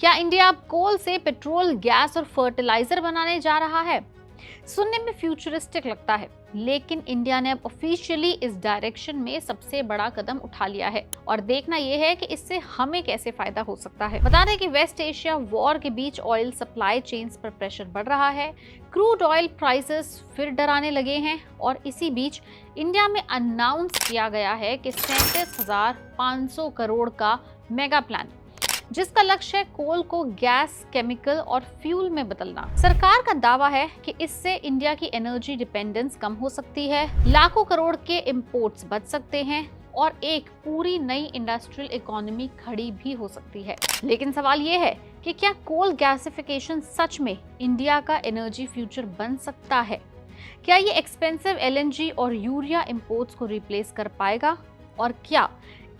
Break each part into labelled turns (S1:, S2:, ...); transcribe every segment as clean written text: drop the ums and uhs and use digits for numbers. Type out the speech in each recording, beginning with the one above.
S1: क्या इंडिया अब कोल से पेट्रोल, गैस और फर्टिलाइजर बनाने जा रहा है? सुनने में फ्यूचरिस्टिक लगता है, लेकिन इंडिया ने अब ऑफिशियली इस डायरेक्शन में सबसे बड़ा कदम उठा लिया है और देखना यह है कि इससे हमें कैसे फायदा हो सकता है। बता दें कि वेस्ट एशिया वॉर के बीच ऑयल सप्लाई चेन्स पर प्रेशर बढ़ रहा है, क्रूड ऑयल प्राइसेस फिर डराने लगे हैं और इसी बीच इंडिया में अनाउंस किया गया है कि 37,500 करोड़ का मेगा प्लान, जिसका लक्ष्य है कोल को गैस, केमिकल और फ्यूल में बदलना। सरकार का दावा है कि इससे इंडिया की एनर्जी डिपेंडेंस कम हो सकती है, लाखों करोड़ के इंपोर्ट्स बच सकते हैं और एक पूरी नई इंडस्ट्रियल इकोनॉमी खड़ी भी हो सकती है। लेकिन सवाल ये है कि क्या कोल गैसिफिकेशन सच में इंडिया का एनर्जी फ्यूचर बन सकता है? क्या ये एक्सपेंसिव एलएनजी और यूरिया इंपोर्ट्स को रिप्लेस कर पाएगा? और क्या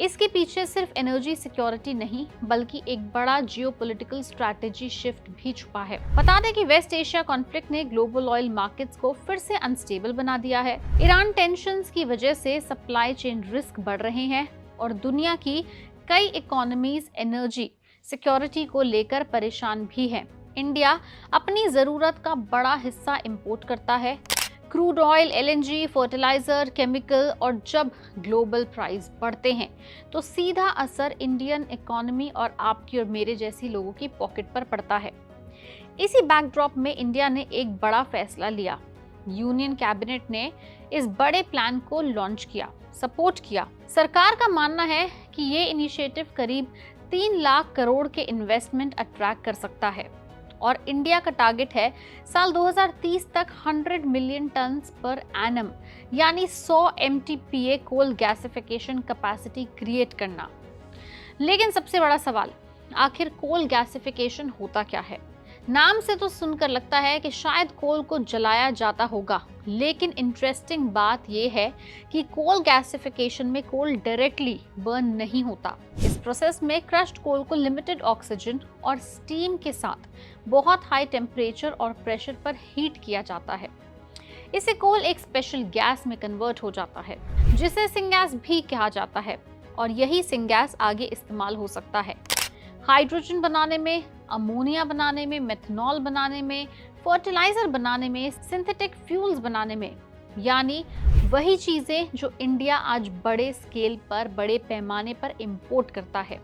S1: इसके पीछे सिर्फ एनर्जी सिक्योरिटी नहीं बल्कि एक बड़ा जियोपॉलिटिकल स्ट्रैटेजी शिफ्ट भी छुपा है? बता दें कि वेस्ट एशिया कॉन्फ्लिक्ट ने ग्लोबल ऑयल मार्केट्स को फिर से अनस्टेबल बना दिया है। ईरान टेंशंस की वजह से सप्लाई चेन रिस्क बढ़ रहे हैं और दुनिया की कई इकोनॉमीज एनर्जी सिक्योरिटी को लेकर परेशान भी हैं। इंडिया अपनी जरूरत का बड़ा हिस्सा इंपोर्ट करता है, crude oil, LNG, fertiliser, chemical, और जब ग्लोबल प्राइस बढ़ते हैं तो सीधा असर इंडियन इकोनॉमी और आपकी और मेरे जैसी लोगों की पॉकेट पर पड़ता है। इसी बैकड्रॉप में इंडिया ने एक बड़ा फैसला लिया। यूनियन कैबिनेट ने इस बड़े प्लान को लॉन्च किया, सपोर्ट किया। सरकार का मानना है कि ये इनिशिएटिव करीब 3 लाख करोड़ के इन्वेस्टमेंट अट्रैक्ट कर सकता है और इंडिया का टारगेट है साल 2030 तक 100 मिलियन टन्स पर एनम यानी 100 MTPA coal gasification capacity create करना। लेकिन सबसे बड़ा सवाल, आखिर कोल गैसिफिकेशन होता क्या है? नाम से तो सुनकर लगता है कि शायद कोल को जलाया जाता होगा, लेकिन इंटरेस्टिंग बात यह है कि कोल गैसिफिकेशन में कोल डायरेक्टली बर्न नहीं होता। इस प्रोसेस में क्रश्ड कोल को लिमिटेड ऑक्सीजन और स्टीम के साथ बहुत हाई टेम्परेचर और प्रेशर पर हीट किया जाता है। इसे कोल एक स्पेशल गैस में कन्वर्ट हो जाता है जिसे सिंगैस भी कहा जाता है और यही सिंगैस आगे इस्तेमाल हो सकता है हाइड्रोजन बनाने में, अमोनिया बनाने में, मेथनॉल बनाने में, फर्टिलाइजर बनाने में, सिंथेटिक फ्यूल्स बनाने में, यानी वही चीजें जो इंडिया आज बड़े स्केल पर, बड़े पैमाने पर इंपोर्ट करता है।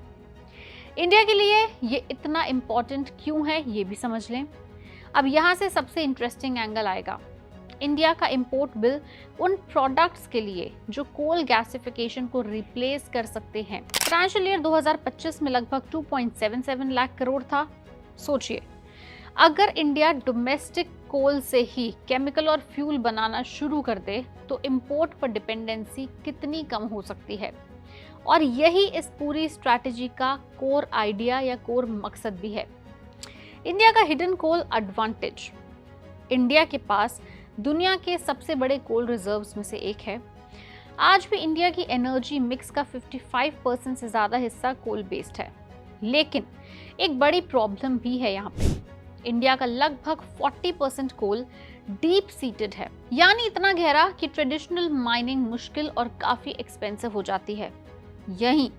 S1: इंडिया के लिए ये इतना इम्पोर्टेंट क्यों है ये भी समझ लें। अब यहाँ से सबसे इंटरेस्टिंग एंगल आएगा। इंडिया का इंपोर्ट बिल उन प्रोडक्ट्स के लिए जो कोल गैसिफिकेशन को रिप्लेस कर सकते हैं। फाइनेंशियल ईयर 2025 में लगभग 2.77 लाख करोड़ था। सोचिए, अगर इंडिया डोमेस्टिक कोल से ही केमिकल और फ्यूल बनाना शुरू कर दे तो इंपोर्ट पर डिपेंडेंसी कितनी कम हो सकती है। और यही इस पूरी स्ट्रैटेजी का कोर आइडिया या कोर मकसद भी है। इंडिया का हिडन कोल एडवांटेज, इंडिया के पास दुनिया के सबसे बड़े कोल रिजर्व्स में से एक है। आज भी इंडिया की एनर्जी मिक्स का 55% से ज़्यादा हिस्सा कोल बेस्ड है, लेकिन एक बड़ी प्रॉब्लम भी है यहाँ पे। इंडिया का लगभग 40% कोल डीप सीटेड है, यानी इतना गहरा कि ट्रेडिशनल माइनिंग मुश्किल और काफ़ी एक्सपेंसिव हो जाती है। यही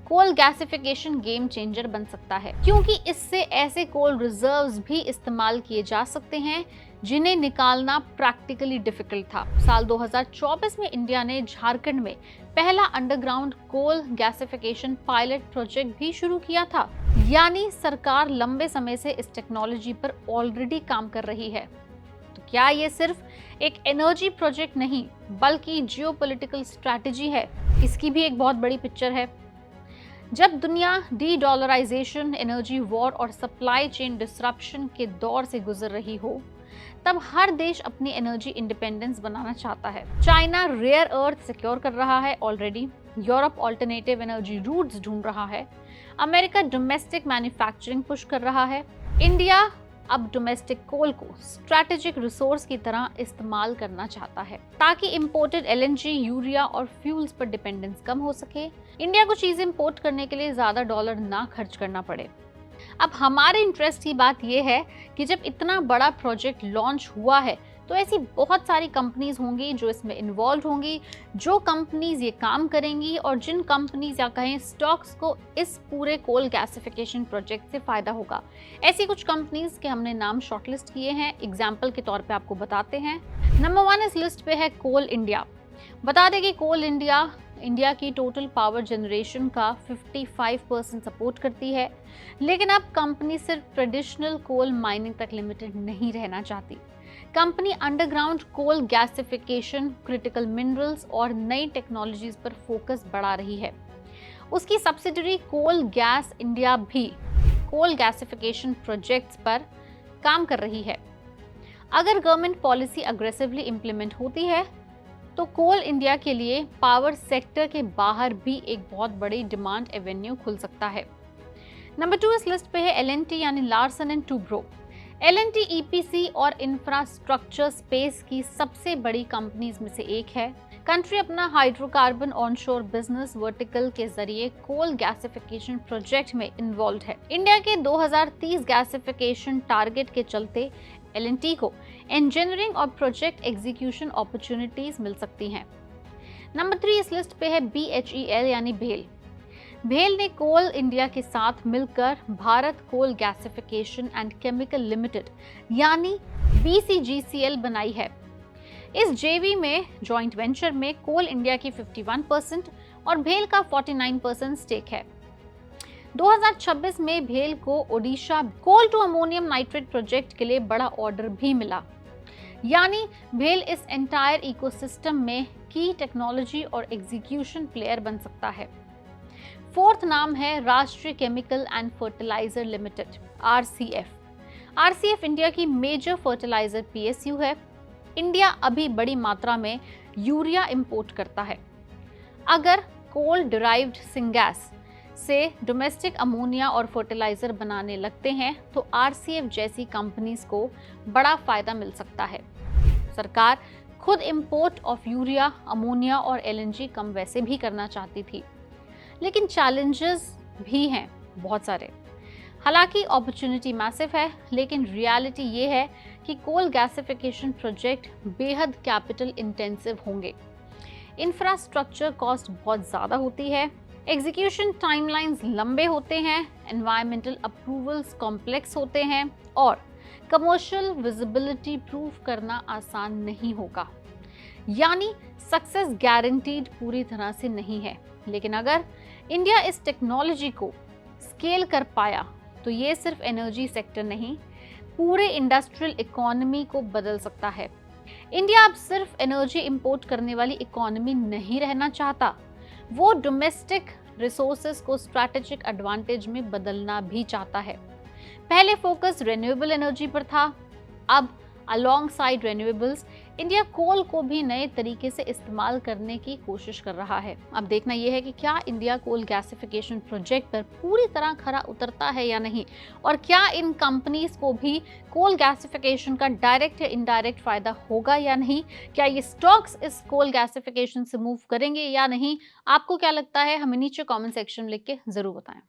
S1: कोल गैसिफिकेशन गेम चेंजर बन सकता है, क्योंकि इससे ऐसे कोल रिजर्व्स भी इस्तेमाल किए जा सकते हैं जिन्हें निकालना प्रैक्टिकली डिफिकल्ट था। साल 2024 में इंडिया ने झारखंड में पहला underground coal gasification pilot project भी शुरू किया था, यानी सरकार लंबे समय से इस टेक्नोलॉजी पर ऑलरेडी काम कर रही है। तो क्या ये सिर्फ एक एनर्जी प्रोजेक्ट नहीं बल्कि जियोपॉलिटिकल स्ट्रैटेजी है? इसकी भी एक बहुत बड़ी पिक्चर है। जब दुनिया डी-डॉलराइजेशन, एनर्जी वॉर और सप्लाई चेन डिसरप्शन के दौर से गुजर रही हो, तब हर देश अपनी एनर्जी इंडिपेंडेंस बनाना चाहता है। चाइना रेयर अर्थ सिक्योर कर रहा है already, Europe alternative energy routes ढूंढ रहा है, अमेरिका डोमेस्टिक मैन्युफैक्चरिंग पुश कर रहा है। इंडिया अब डोमेस्टिक कोल को स्ट्रैटेजिक रिसोर्स की तरह इस्तेमाल करना चाहता है ताकि इंपोर्टेड एलएनजी, यूरिया और फ्यूल्स पर डिपेंडेंस कम हो सके। इंडिया को चीजें इंपोर्ट करने के लिए ज्यादा डॉलर ना खर्च करना पड़े। अब हमारे इंटरेस्ट की बात यह है कि जब इतना बड़ा प्रोजेक्ट लॉन्च हुआ है तो ऐसी बहुत सारी कंपनीज होंगी जो इसमें इन्वॉल्व होंगी, जो कंपनीज ये काम करेंगी और जिन कंपनीज या कहें स्टॉक्स को इस पूरे कोल गैसिफिकेशन प्रोजेक्ट से फायदा होगा। ऐसी कुछ कंपनीज के हमने नाम शॉर्टलिस्ट किए हैं, एग्जाम्पल के तौर पे आपको बताते हैं। नंबर 1 इस लिस्ट पे है कोल इंडिया। बता दें कि कोल इंडिया की टोटल पावर जनरेशन का 55% सपोर्ट करती है, लेकिन अब कंपनी सिर्फ ट्रेडिशनल कोल माइनिंग तक लिमिटेड नहीं रहना चाहती। Company underground coal gasification, critical minerals और नई टेक्नोलॉजीज पर फोकस बढ़ा रही है। उसकी सब्सिडरी कोल गैस इंडिया भी कोल गैसिफिकेशन प्रोजेक्ट्स पर काम कर रही है। अगर गवर्नमेंट पॉलिसी अग्रेसिवली इंप्लीमेंट होती है तो कोल इंडिया के लिए पावर सेक्टर के बाहर भी एक बहुत बड़ी डिमांड एवेन्यू खुल सकता है। नंबर 2 इस लिस्ट पे है एल&टी यानी Larsen and Toubro. L&T EPC और इंफ्रास्ट्रक्चर स्पेस की सबसे बड़ी कंपनीज में से एक है। कंट्री अपना हाइड्रोकार्बन ऑनशोर बिजनेस वर्टिकल के जरिए कोल गैसिफिकेशन प्रोजेक्ट में इन्वॉल्व है। इंडिया के 2030 गैसिफिकेशन टारगेट के चलते एल&टी को इंजीनियरिंग और प्रोजेक्ट एग्जीक्यूशन अपॉर्चुनिटीज मिल सकती हैं। नंबर 3 इस लिस्ट पे है BHEL यानी भेल। भेल ने कोल इंडिया के साथ मिलकर Bharat coal gasification and chemical limited यानी BCGCL बनाई है। इस जेवी में जॉइंट वेंचर में कोल इंडिया की 51% और भेल का 49% स्टेक है। 2026 में भेल को ओडिशा कोल टू अमोनियम नाइट्रेट प्रोजेक्ट के लिए बड़ा ऑर्डर भी मिला, यानी भेल इस एंटायर इकोसिस्टम में की टेक्नोलॉजी और एग्जीक्यूशन प्लेयर बन सकता है। फोर्थ नाम है Rashtriya chemical and fertilizer limited RCF। RCF India की मेजर फर्टिलाइजर PSU है। इंडिया अभी बड़ी मात्रा में यूरिया इंपोर्ट करता है। अगर कोल डिराइव्ड सिंगैस से डोमेस्टिक अमोनिया और फर्टिलाइजर बनाने लगते हैं तो RCF जैसी कंपनीज को बड़ा फायदा मिल सकता है। सरकार खुद इंपोर्ट ऑफ यूरिया, अमोनिया और LNG कम वैसे भी करना चाहती थी, लेकिन चैलेंजेस भी हैं बहुत सारे। हालांकि अपॉर्चुनिटी मैसिव है, लेकिन रियलिटी ये है कि कोल गैसिफिकेशन प्रोजेक्ट बेहद कैपिटल इंटेंसिव होंगे। इंफ्रास्ट्रक्चर कॉस्ट बहुत ज़्यादा होती है, एग्जीक्यूशन टाइमलाइंस लंबे होते हैं, एनवायरमेंटल अप्रूवल्स कॉम्प्लेक्स होते हैं और कमर्शियल विजिबिलिटी प्रूव करना आसान नहीं होगा। यानी सक्सेस गारंटीड पूरी तरह से नहीं है, लेकिन अगर इंडिया इस टेक्नोलॉजी को स्केल कर पाया तो ये सिर्फ एनर्जी सेक्टर नहीं, पूरे इंडस्ट्रियल इकोनॉमी को बदल सकता है। इंडिया अब सिर्फ एनर्जी इंपोर्ट करने वाली इकोनॉमी नहीं रहना चाहता, वो डोमेस्टिक रिसोर्सेज को स्ट्रैटेजिक एडवांटेज में बदलना भी चाहता है। पहले फोकस रिन्यूएबल एनर्जी पर था, अब अलोंग साइड रिन्यूएबल्स इंडिया कोल को भी नए तरीके से इस्तेमाल करने की कोशिश कर रहा है। अब देखना यह है कि क्या इंडिया कोल गैसिफिकेशन प्रोजेक्ट पर पूरी तरह खरा उतरता है या नहीं, और क्या इन कंपनीज को भी कोल गैसिफिकेशन का डायरेक्ट या इनडायरेक्ट फायदा होगा या नहीं, क्या ये स्टॉक्स इस कोल गैसिफिकेशन से मूव करेंगे या नहीं। आपको क्या लगता है, हमें नीचे कॉमेंट सेक्शन में लिख के जरूर बताएं।